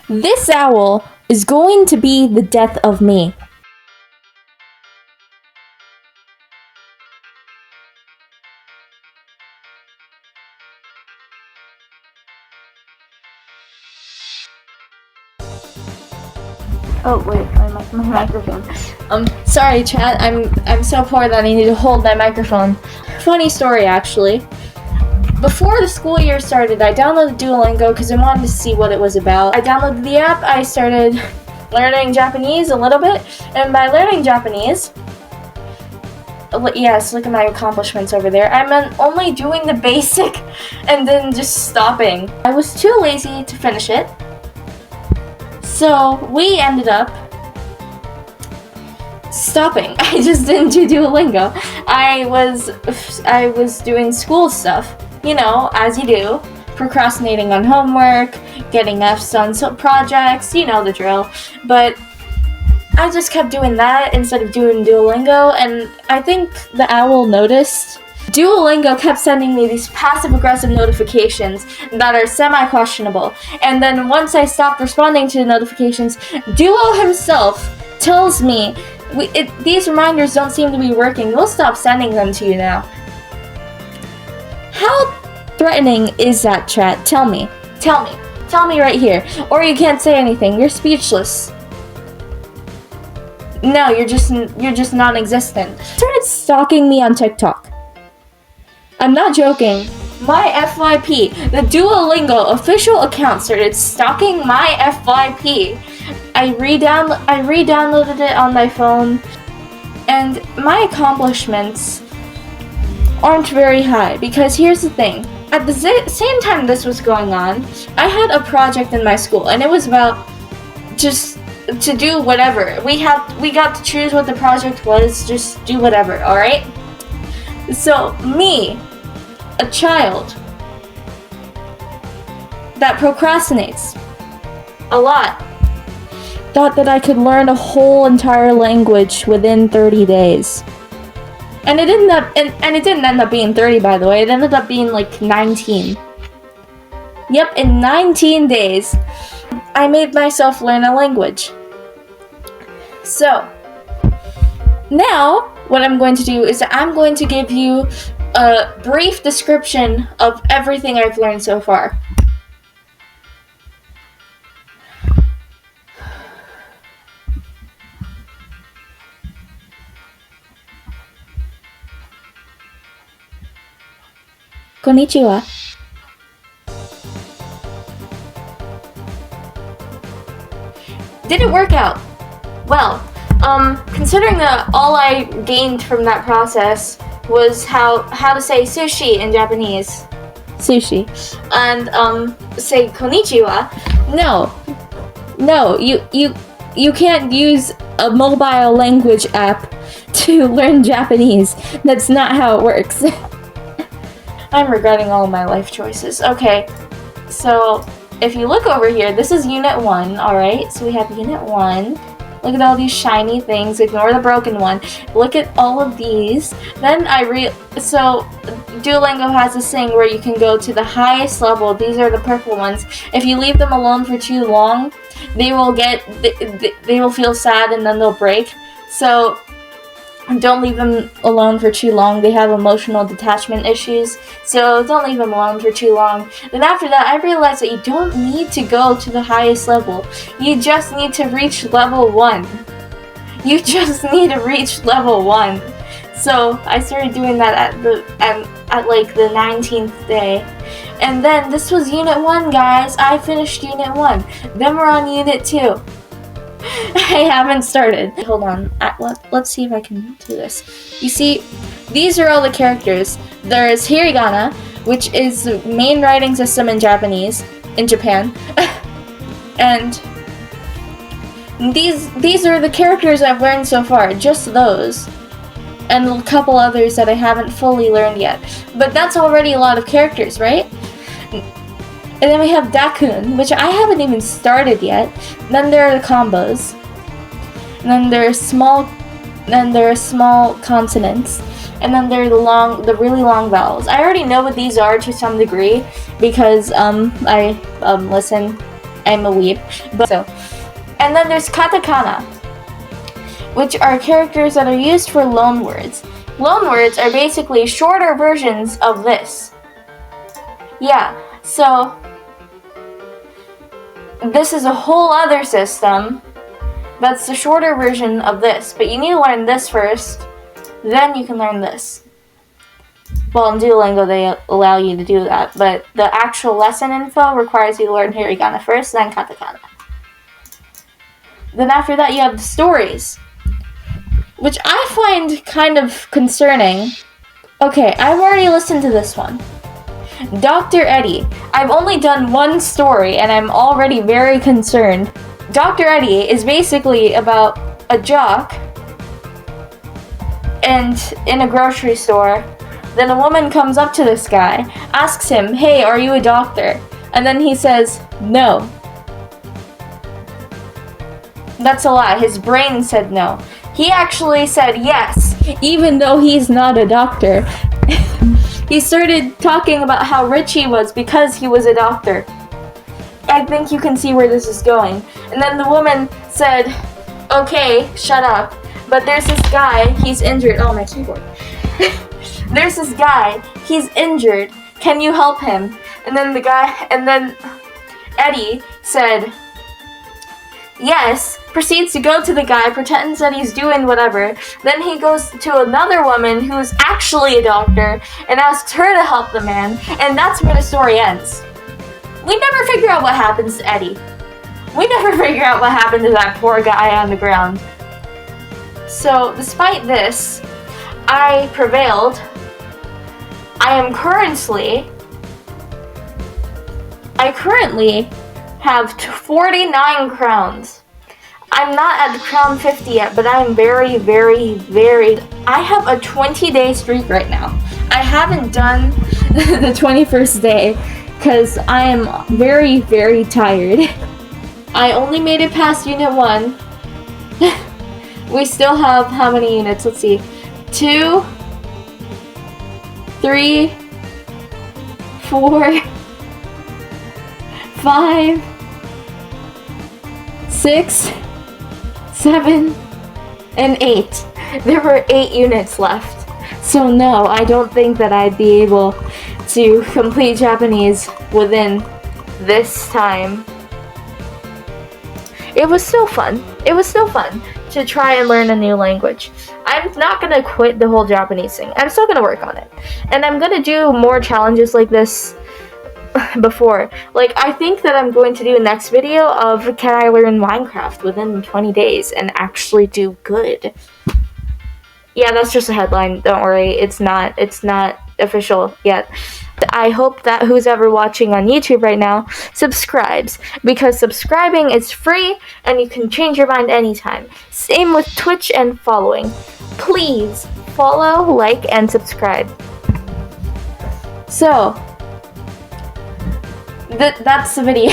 This owl is going to be the death of me. Oh wait, my microphone. Sorry, chat. I'm so poor that I need to hold my microphone. Funny story, actually. Before the school year started, I downloaded Duolingo because I wanted to see what it was about. I downloaded the app. I started learning Japanese a little bit, and by learning Japanese, yes, look at my accomplishments over there. I meant only doing the basic and then just stopping. I was too lazy to finish it. So we ended up stopping. I just didn't do Duolingo. I was doing school stuff, you know, as you do, procrastinating on homework, getting F's on some projects, you know the drill. But I just kept doing that instead of doing Duolingo, and I think the owl noticed. Duolingo kept sending me these passive-aggressive notifications that are semi-questionable, and then once I stopped responding to the notifications, Duo himself tells me, these reminders don't seem to be working, we'll stop sending them to you now. How threatening is that, chat? Tell me right here, or you can't say anything, you're speechless. No, you're just non-existent. Started stalking me on TikTok. I'm not joking. My FYP, the Duolingo official account, started stalking my FYP. I re-downloaded it on my phone, and my accomplishments aren't very high because here's the thing. At the same time this was going on, I had a project in my school, and it was about just to do whatever. We got to choose what the project was, just do whatever, alright? So, me, a child that procrastinates a lot, thought that I could learn a whole entire language within 30 days. And it didn't end up being 30, by the way. It ended up being like 19. Yep, in 19 days, I made myself learn a language. So, now, what I'm going to do is I'm going to give you a brief description of everything I've learned so far. Konnichiwa. Did it work out? Well, considering that all I gained from that process was how to say sushi in Japanese, sushi, and say konnichiwa. No, you can't use a mobile language app to learn Japanese. That's not how it works. I'm regretting all of my life choices. Okay, so if you look over here, this is Unit 1, alright? So we have Unit 1. Look at all these shiny things. Ignore the broken one. Look at all of these. Then so Duolingo has this thing where you can go to the highest level. These are the purple ones. If you leave them alone for too long, they will feel sad and then they'll break. So don't leave them alone for too long. They have emotional detachment issues, so don't leave them alone for too long. Then after that, I realized that you don't need to go to the highest level. You just need to reach level 1. You just need to reach level 1. So I started doing that at like the 19th day. And then this was Unit 1, guys. I finished Unit 1. Then we're on Unit 2. I haven't started. Hold on. Let's see if I can do this. You see, these are all the characters. There's hiragana, which is the main writing system in Japanese, in Japan. And these are the characters I've learned so far, just those. And a couple others that I haven't fully learned yet. But that's already a lot of characters, right? And then we have Dakun, which I haven't even started yet. Then there are the combos. And then there are small consonants. And then there are the really long vowels. I already know what these are to some degree because I listen I'm a weeb. But so, and then there's katakana, which are characters that are used for loan words. Loan words are basically shorter versions of this. Yeah, so this is a whole other system that's the shorter version of this, but you need to learn this first, then you can learn this. Well, in Duolingo they allow you to do that, but the actual lesson info requires you to learn hiragana first, then katakana. Then after that you have the stories, which I find kind of concerning. Okay, I've already listened to this one. Dr. Eddie. I've only done one story and I'm already very concerned. Dr. Eddie is basically about a jock and in a grocery store. Then a woman comes up to this guy, asks him, "Hey, are you a doctor?" And then he says, "No." That's a lie. His brain said no. He actually said yes, even though he's not a doctor. He started talking about how rich he was because he was a doctor. I think you can see where this is going. And then the woman said, "Okay, shut up. But there's this guy, he's injured." Oh, my keyboard. There's this guy, he's injured. Can you help him? And then Eddie said, yes, proceeds to go to the guy, pretends that he's doing whatever. Then he goes to another woman who's actually a doctor and asks her to help the man, and that's where the story ends. We never figure out what happens to Eddie. We never figure out what happened to that poor guy on the ground. So, despite this, I prevailed. I currently have 49 crowns. I'm not at the crown 50 yet, but I'm very, very, very... I have a 20-day streak right now. I haven't done the 21st day because I am very, very tired. I only made it past Unit 1. We still have how many units? Let's see. 2, 3, 4, 5, 6, 7, and 8. There were 8 units left. So no, I don't think that I'd be able to complete Japanese within this time. It was still fun. It was still fun to try and learn a new language. I'm not gonna quit the whole Japanese thing. I'm still gonna work on it. And I'm gonna do more challenges like this before. Like, I think that I'm going to do a next video of can I learn Minecraft within 20 days and actually do good. Yeah, that's just a headline. Don't worry. It's not official yet. I hope that who's ever watching on YouTube right now subscribes, because subscribing is free and you can change your mind anytime. Same with Twitch and following. Please follow, like, and subscribe. So, that's the video.